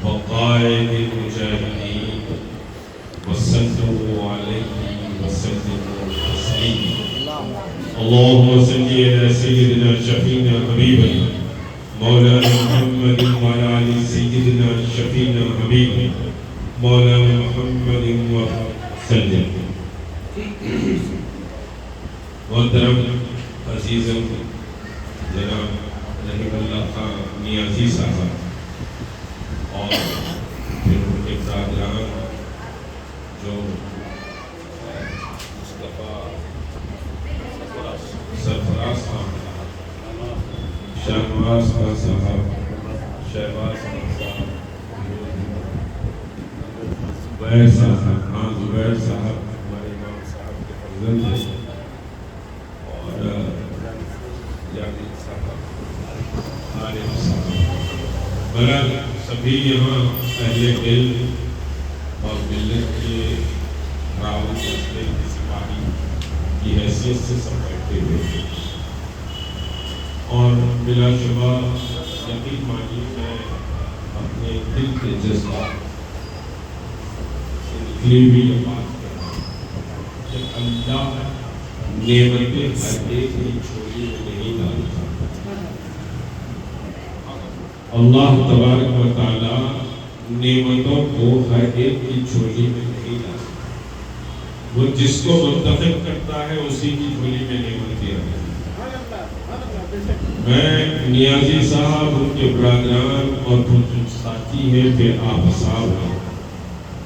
وقائد المجاهدين وصلوا عليه وسلموا تسليما اللهم صل على سيدنا شفينا حبيبنا مولانا محمد وعلى آل سيدنا شفينا حبيبنا مولانا محمد وسلم محترم عزیزم جناب رحیم اللہ خان نیازی صاحب اور پھر ان کے برادران جو مصطفیٰ سرفراز خان شہباز خان صاحب شہباز خان صاحب زبیر صاحب زبیر صاحب ہمارے امام صاحب کے فرزند ہیں اور یادی صاحب عارف صاحب برحال سبھی یہاں اہل علم اور ملت کے راوی مسئلے کے سپاہی کی حیثیت سے سب بیٹھے ہوئے ہیں اور بلا شبہ یقین مانیے میں اپنے دل کے جذبات سے نکلی ہوئی یہ بات کر رہا ہوں کہ اللہ نعمتیں ہر ایک کی چھوڑی میں نہیں ڈالتا اللہ تبارک و تعالی نعمتوں کو ہر ایک کی جھولی میں نہیں ڈالتا وہ جس کو منتخب کرتا ہے اسی کی جھولی میں نعمت دیا ہے میں نیازی صاحب ان کے برادران اور جو ساتھی ہیں پھر آپ صاحب ہیں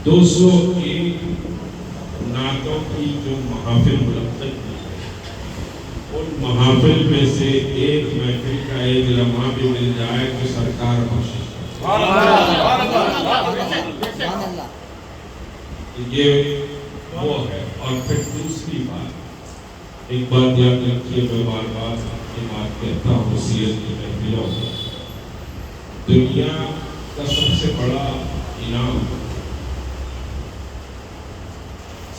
201 نعتوں کی جو محافل منعقد کی ان محافل میں سے ایک محفل کا ایک لمحہ بھی مل جائے تو سرکار بخشش یہ وہ ہے اور پھر دوسری بات ایک بات یاد رکھیے میں بار بار یہ بات کہتا ہوں وصیت کی محفلوں میں دنیا کا سب سے بڑا انعام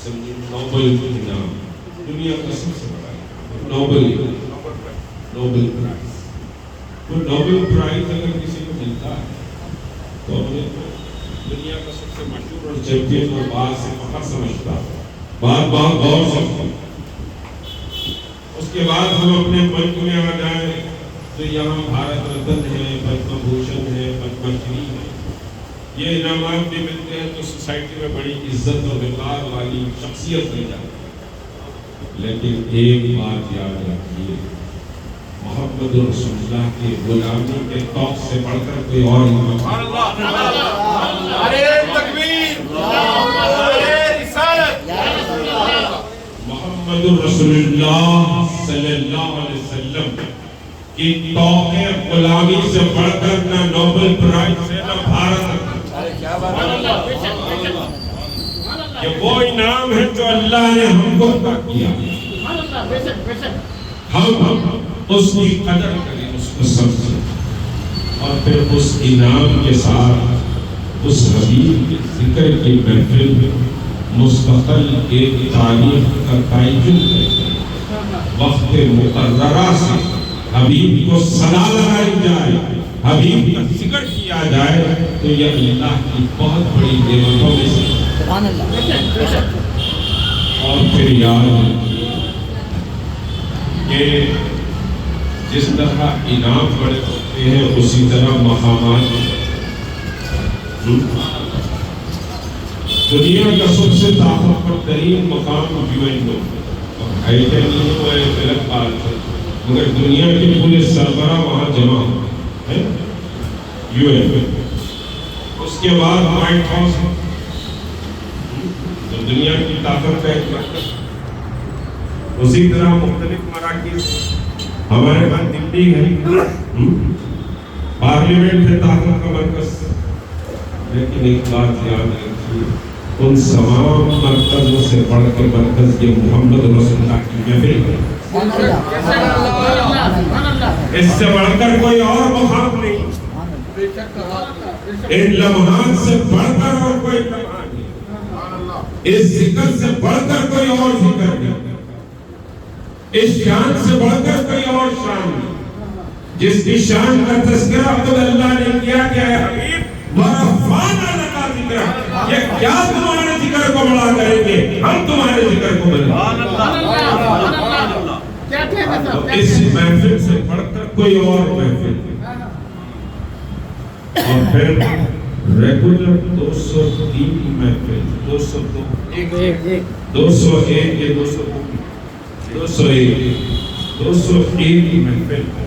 نوبل انعام دنیا کا سب سے بڑا نوبل پرائز وہ نوبل پرائز اگر کسی کو ملتا ہے تو ہمیں دنیا کا سب سے مشہور اور چیمپئن اور بات سے فخر سمجھتا ہے بات غور سمجھتا اس کے بعد ہم اپنے ملک میں آ جائیں تو یہاں بھارت رتن ہے پدم بھوشن ہے پدم شری ہے یہ انعامات بھی ملتے ہیں تو سوسائٹی میں بڑی عزت اور وقار والی شخصیت مل جاتی ہے لیکن ایک بات یاد رکھیے محمد رسول اللہ کے غلامی کے توق سے بڑھ کر کوئی اور محمد رسول اللہ صلی اللہ علیہ وسلم کی توق غلامی سے بڑھ کر نہ نوبل پرائز ہے نہ بھارت کہ وہ انعام ہے جو اللہ نے ہم کو عطا کیا ہم اس کی قدر کریں اس کو سمجھیں اور پھر اس انعام کے ساتھ اس حبیب کے ذکر کی محفل میں مستقل ایک تاریخ کا تعین کریں وقت مقررہ سے حبیب کو صدا لگائی جائے حبیب کا ذکر کیا جائے تو یہ اللہ کی بہت بڑی نعمتوں میں سے اور پھر یاد کہ جس طرح انعام بڑے ہوتے ہیں اسی طرح مقامات دنیا کا سب سے طاقتور ترین مقام یو این او ہے کہ نہیں وہ ایک الگ بات ہے مگر دنیا کے پورے سربراہ وہاں جمع ہے یو این او اس کے بعد وائٹ ہاؤس ہے دنیا کی طاقت کا ایک مرکز اسی طرح مختلف مراکز ہمارے پاس دلی ہے پارلیمنٹ ہے طاقت کا مرکز لیکن ایک بات یاد رکھیے ان تمام مرکزوں سے بڑھ کے مرکز یہ محمد رسول اللہ کی محفل ہے اس سے بڑھ کر کوئی اور مقام نہیں ان لمحات سے بڑھ کر اور کوئی لمحہ نہیں اس ذکر سے بڑھ کر کوئی اور ذکر نہیں اس شان سے بڑھ کر کوئی اور شان نہیں جس کی شان کا تذکرہ خود اللہ نے کیا کہ اے حبیب وَرَفَعْنَا کیا تمہارے ذکر کو بڑا کریں گے، ہم تمہارے ذکر کو بڑا اس محفل سے بڑھ کر کوئی اور محفل. اور پھر ریگولر 203 کی محفل، 201 یا 201 کی محفل کو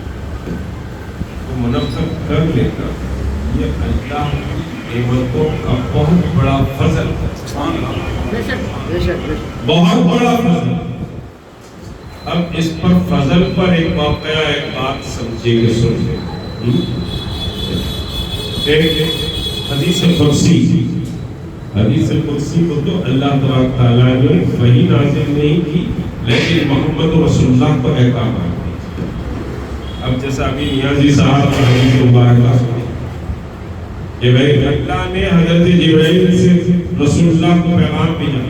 منعقد کر لیتا. یہ اللہ کی نعمتوں کا بہت بڑا فضل ہے، بہت بڑا فضل. اب اس پر فضل پر ایک واقعہ، ایک بات سمجھے گے، سنیں. ایک حدیث قدسی کو تو اللہ تبارک تعالیٰ نے وحی نازل نہیں کی، لیکن محمد رسول اللہ کو احکامات دی. اب جیسا ابھی نیازی صاحب کا حدیث مبارکہ سنیں کہ بھائی اللہ نے حضرت جبرائیل سے رسول اللہ کو پیغام بھیجا،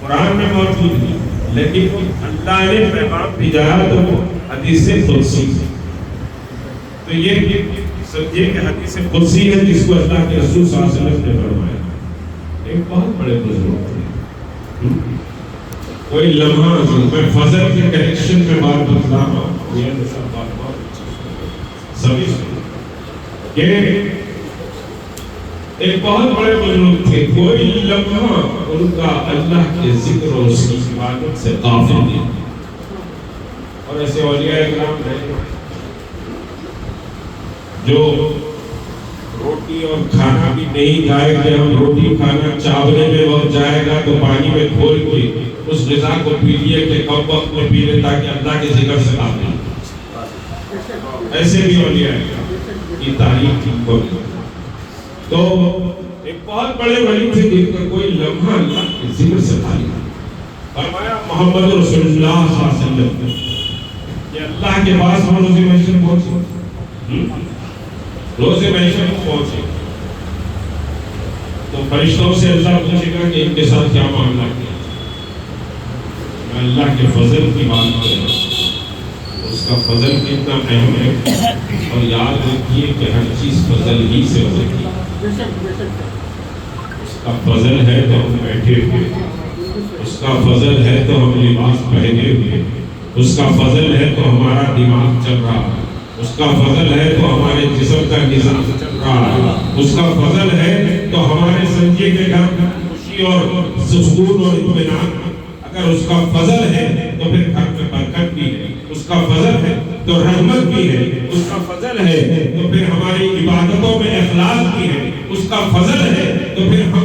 قرآن میں موجود ہے، لیکن اللہ نے پیغام بھیجایا تو وہ حدیث قدسی. تو یہ سمجھے کہ حدیث قدسی ہے جس کو اللہ کے رسول صلی اللہ علیہ وسلم نے فرمایا. ایک بہت بڑے بزرگ تھے، کوئی لمحہ میں فضل کے کنیکشن میں بات بتلا رہا ہوں، یہ بات سبھی کہ ایک بہت بڑے بزرگ تھے، کوئی لمحہ ان کا اللہ کے ذکر اور اس کی عبادت سے غافل نہیں. اور ایسے اولیاء اکرام رہے جو روٹی اور کھانا بھی نہیں کھائے کہ ہم روٹی کھانا چاولے میں وقت جائے گا تو پانی میں کھول کے اس غذا کو پی لیے کہ کم وقت میں پی لے تاکہ اللہ کے ذکر سے قابل. ایسے بھی اولیاء کی تعریف کی. تو ایک بہت بڑے ولی تھے جن کا کوئی لمحہ اللہ کے ذکر سے خالی. فرمایا محمد رسول اللہ صلی اللہ علیہ وسلم کہ اللہ کے پاس ہم روز محشر پہنچے، روز محشر پہنچے تو فرشتوں سے اللہ پوچھے گا کہ ان کے ساتھ کیا معاملہ کیا. میں اللہ کے فضل کی بات کر رہا ہوں، اس کا فضل کتنا اہم ہے. اور یاد رکھیے کہ ہر چیز فضل ہی سے ہوتی ہے. اس کا فضل ہے تو ہم بیٹھے ہوئے، اس کا فضل ہے تو ہم لباس پہنے ہوئے، اس کا فضل ہے تو ہمارا دماغ چل رہا ہے، اس کا فضل ہے تو ہمارے جسم کا نظام چل رہا ہے، اس کا فضل ہے تو ہمارے سنجے کے گھر خوشی اور سکون اور اطمینان. اگر اس کا فضل ہے تو پھر گھر میں برکت بھی ہے، اس کا فضل ہے تو رحمت بھی ہے، اس کا فضل ہے تو پھر ہماری عبادتوں میں اخلاص بھی ہے، اس کا فضل ہے تو پھر ہم